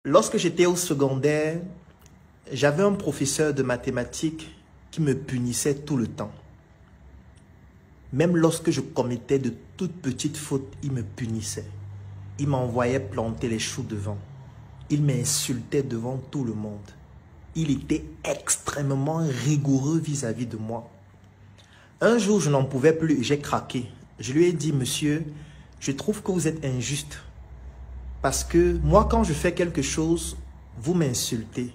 Lorsque j'étais au secondaire, j'avais un professeur de mathématiques qui me punissait tout le temps. Même lorsque je commettais de toutes petites fautes, il me punissait. Il m'envoyait planter les choux devant. Il m'insultait devant tout le monde. Il était extrêmement rigoureux vis-à-vis de moi. Un jour, je n'en pouvais plus et j'ai craqué. Je lui ai dit, monsieur, je trouve que vous êtes injuste. Parce que moi, quand je fais quelque chose, vous m'insultez,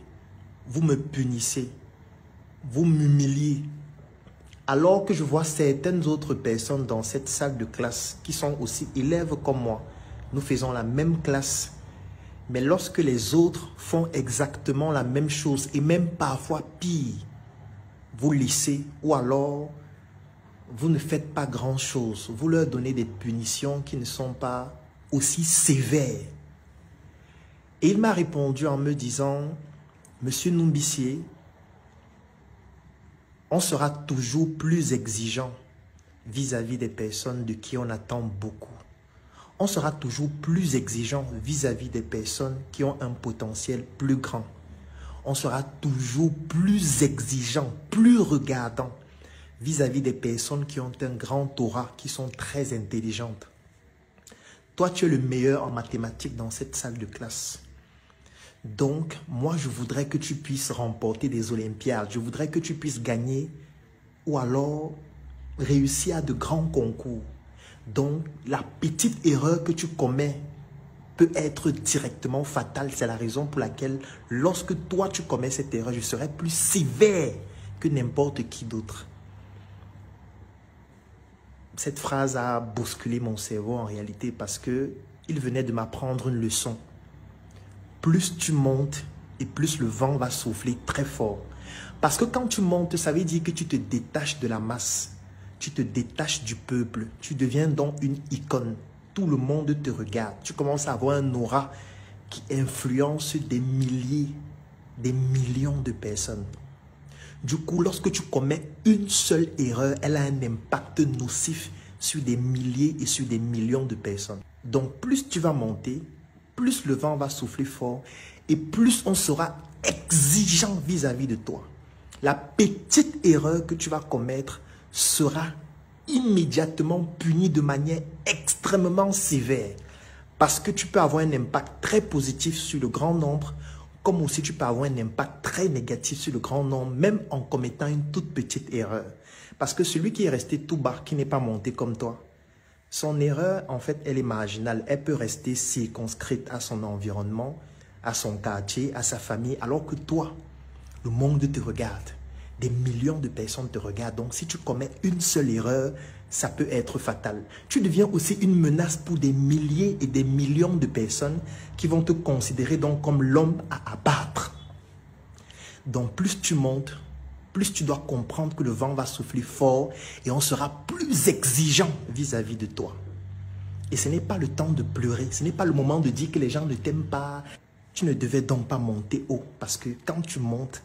vous me punissez, vous m'humiliez. Alors que je vois certaines autres personnes dans cette salle de classe qui sont aussi élèves comme moi. Nous faisons la même classe. Mais lorsque les autres font exactement la même chose et même parfois pire, vous laissez ou alors vous ne faites pas grand-chose. Vous leur donnez des punitions qui ne sont pas aussi sévères. Et il m'a répondu en me disant, Monsieur Numbissier, on sera toujours plus exigeant vis-à-vis des personnes de qui on attend beaucoup. On sera toujours plus exigeant vis-à-vis des personnes qui ont un potentiel plus grand. On sera toujours plus exigeant, plus regardant vis-à-vis des personnes qui ont un grand aura, qui sont très intelligentes. Toi, tu es le meilleur en mathématiques dans cette salle de classe. Donc, moi, je voudrais que tu puisses remporter des Olympiades. Je voudrais que tu puisses gagner ou alors réussir à de grands concours. Donc, la petite erreur que tu commets peut être directement fatale. C'est la raison pour laquelle, lorsque toi, tu commets cette erreur, je serai plus sévère que n'importe qui d'autre. Cette phrase a bousculé mon cerveau en réalité parce qu'il venait de m'apprendre une leçon. Plus tu montes et plus le vent va souffler très fort. Parce que quand tu montes, ça veut dire que tu te détaches de la masse. Tu te détaches du peuple. Tu deviens donc une icône. Tout le monde te regarde. Tu commences à avoir un aura qui influence des milliers, des millions de personnes. Du coup, lorsque tu commets une seule erreur, elle a un impact nocif sur des milliers et sur des millions de personnes. Donc, plus tu vas monter, plus le vent va souffler fort et plus on sera exigeant vis-à-vis de toi. La petite erreur que tu vas commettre sera immédiatement punie de manière extrêmement sévère parce que tu peux avoir un impact très positif sur le grand nombre comme aussi tu peux avoir un impact très négatif sur le grand nombre, même en commettant une toute petite erreur. Parce que celui qui est resté tout bas, qui n'est pas monté comme toi, son erreur, en fait, elle est marginale. Elle peut rester circonscrite à son environnement, à son quartier, à sa famille, alors que toi, le monde te regarde. Des millions de personnes te regardent. Donc, si tu commets une seule erreur, ça peut être fatal. Tu deviens aussi une menace pour des milliers et des millions de personnes qui vont te considérer donc comme l'homme à abattre. Donc, plus tu montes, plus tu dois comprendre que le vent va souffler fort et on sera plus exigeant vis-à-vis de toi. Et ce n'est pas le temps de pleurer, ce n'est pas le moment de dire que les gens ne t'aiment pas. Tu ne devais donc pas monter haut parce que quand tu montes,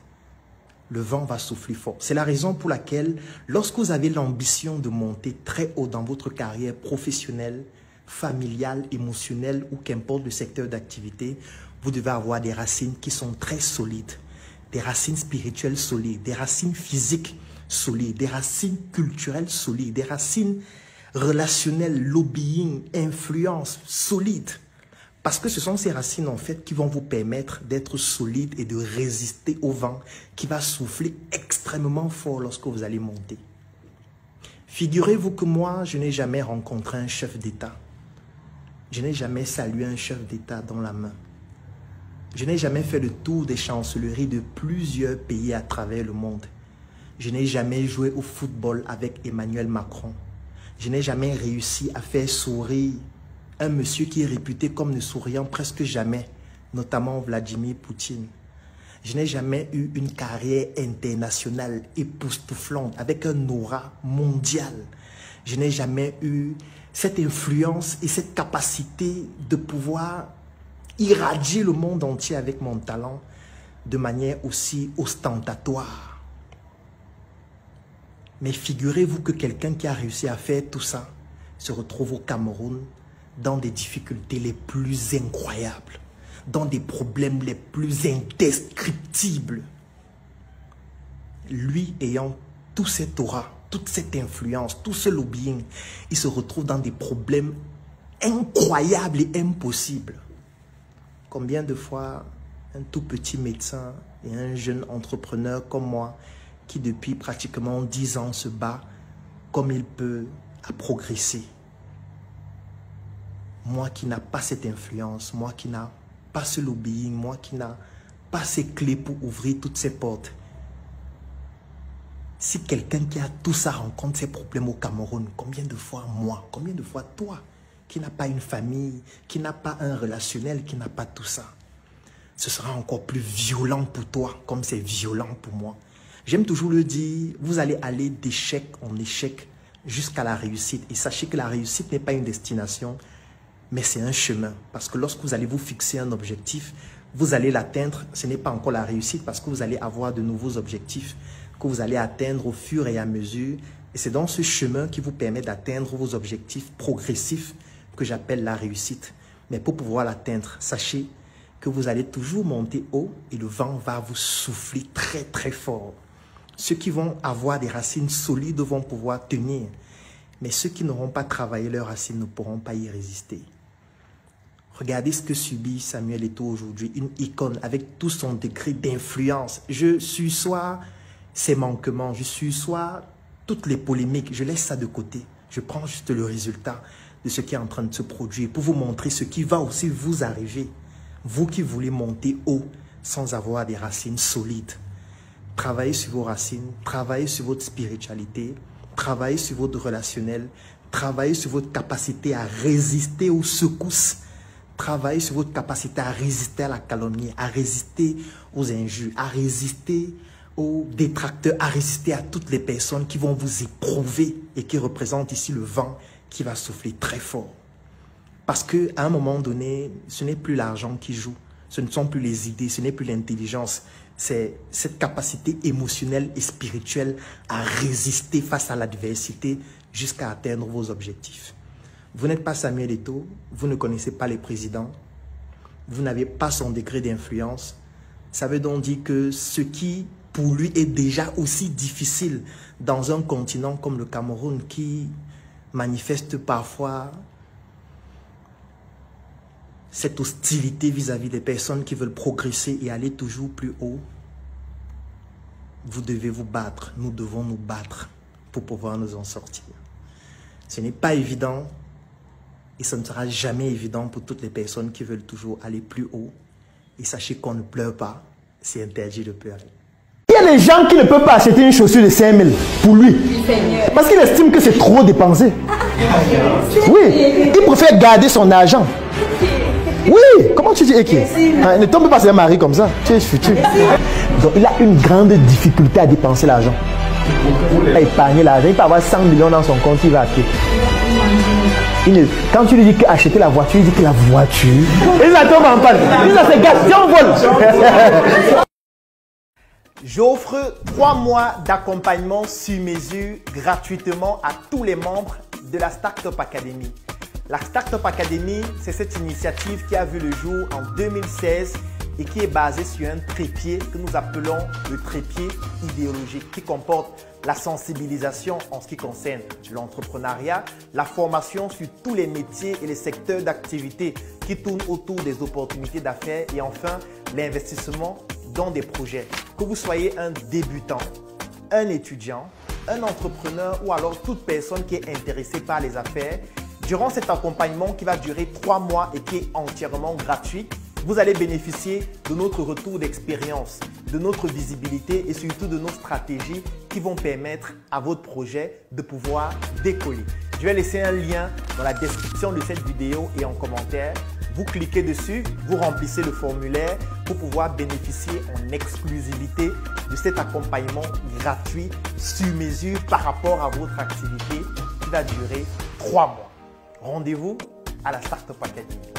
le vent va souffler fort. C'est la raison pour laquelle, lorsque vous avez l'ambition de monter très haut dans votre carrière professionnelle, familiale, émotionnelle ou qu'importe le secteur d'activité, vous devez avoir des racines qui sont très solides, des racines spirituelles solides, des racines physiques solides, des racines culturelles solides, des racines relationnelles, lobbying, influence solides. Parce que ce sont ces racines en fait qui vont vous permettre d'être solide et de résister au vent qui va souffler extrêmement fort lorsque vous allez monter. Figurez-vous que moi, je n'ai jamais rencontré un chef d'État. Je n'ai jamais salué un chef d'État dans la main. Je n'ai jamais fait le tour des chancelleries de plusieurs pays à travers le monde. Je n'ai jamais joué au football avec Emmanuel Macron. Je n'ai jamais réussi à faire sourire un monsieur qui est réputé comme ne souriant presque jamais, notamment Vladimir Poutine. Je n'ai jamais eu une carrière internationale époustouflante avec un aura mondial. Je n'ai jamais eu cette influence et cette capacité de pouvoir irradier le monde entier avec mon talent de manière aussi ostentatoire. Mais figurez-vous que quelqu'un qui a réussi à faire tout ça se retrouve au Cameroun dans des difficultés les plus incroyables, dans des problèmes les plus indescriptibles. Lui ayant tout cet aura, toute cette influence, tout ce lobbying, il se retrouve dans des problèmes incroyables et impossibles. Combien de fois un tout petit médecin et un jeune entrepreneur comme moi, qui depuis pratiquement 10 ans se bat comme il peut à progresser. Moi qui n'ai pas cette influence, moi qui n'ai pas ce lobbying, moi qui n'ai pas ces clés pour ouvrir toutes ces portes. Si quelqu'un qui a tout ça rencontre ses problèmes au Cameroun, combien de fois moi, combien de fois toi, qui n'a pas une famille, qui n'a pas un relationnel, qui n'a pas tout ça, ce sera encore plus violent pour toi, comme c'est violent pour moi. J'aime toujours le dire, vous allez aller d'échec en échec jusqu'à la réussite. Et sachez que la réussite n'est pas une destination, mais c'est un chemin. Parce que lorsque vous allez vous fixer un objectif, vous allez l'atteindre. Ce n'est pas encore la réussite parce que vous allez avoir de nouveaux objectifs que vous allez atteindre au fur et à mesure. Et c'est dans ce chemin qui vous permet d'atteindre vos objectifs progressifs que j'appelle la réussite. Mais pour pouvoir l'atteindre, sachez que vous allez toujours monter haut et le vent va vous souffler très très fort. Ceux qui vont avoir des racines solides vont pouvoir tenir. Mais ceux qui n'auront pas travaillé leurs racines ne pourront pas y résister. Regardez ce que subit Samuel Eto'o aujourd'hui, une icône avec tout son degré d'influence. Je suis soit ses manquements, je suis soit toutes les polémiques, je laisse ça de côté. Je prends juste le résultat de ce qui est en train de se produire pour vous montrer ce qui va aussi vous arriver. Vous qui voulez monter haut sans avoir des racines solides. Travaillez sur vos racines, travaillez sur votre spiritualité, travaillez sur votre relationnel, travaillez sur votre capacité à résister aux secousses, travaillez sur votre capacité à résister à la calomnie, à résister aux injures, à résister aux détracteurs, à résister à toutes les personnes qui vont vous éprouver et qui représentent ici le vent qui va souffler très fort. Parce qu'à un moment donné, ce n'est plus l'argent qui joue, ce ne sont plus les idées, ce n'est plus l'intelligence. C'est cette capacité émotionnelle et spirituelle à résister face à l'adversité jusqu'à atteindre vos objectifs. Vous n'êtes pas Samuel Eto'o, vous ne connaissez pas les présidents, vous n'avez pas son degré d'influence. Ça veut donc dire que ce qui, pour lui, est déjà aussi difficile dans un continent comme le Cameroun qui manifeste parfois cette hostilité vis-à-vis des personnes qui veulent progresser et aller toujours plus haut, vous devez vous battre, nous devons nous battre pour pouvoir nous en sortir. Ce n'est pas évident et ce ne sera jamais évident pour toutes les personnes qui veulent toujours aller plus haut. Et sachez qu'on ne pleure pas, c'est interdit de pleurer. Il y a des gens qui ne peuvent pas acheter une chaussure de 5 000 pour lui. Parce qu'il estime que c'est trop dépensé. Oui, il préfère garder son argent. Oui, comment tu dis Eki? Ne tombe pas sur un mari comme ça, tu es futur. Donc il a une grande difficulté à dépenser l'argent. À épargner l'argent, il peut avoir 100 millions dans son compte, il va acheter. Quand tu lui dis qu'acheter la voiture, il dit que la voiture. Et ça tombe en panne. Il dit ça c'est gaz, on vole. J'offre 3 mois d'accompagnement sur mesure gratuitement à tous les membres de la Startup Academy. La Startup Academy, c'est cette initiative qui a vu le jour en 2016 et qui est basée sur un trépied que nous appelons le trépied idéologique qui comporte la sensibilisation en ce qui concerne l'entrepreneuriat, la formation sur tous les métiers et les secteurs d'activité qui tournent autour des opportunités d'affaires et enfin l'investissement dans des projets. Que vous soyez un débutant, un étudiant, un entrepreneur ou alors toute personne qui est intéressée par les affaires, durant cet accompagnement qui va durer 3 mois et qui est entièrement gratuit, vous allez bénéficier de notre retour d'expérience, de notre visibilité et surtout de nos stratégies qui vont permettre à votre projet de pouvoir décoller. Je vais laisser un lien dans la description de cette vidéo et en commentaire. Vous cliquez dessus, vous remplissez le formulaire pour pouvoir bénéficier en exclusivité de cet accompagnement gratuit sur mesure par rapport à votre activité qui va durer 3 mois. Rendez-vous à la Startup Academy.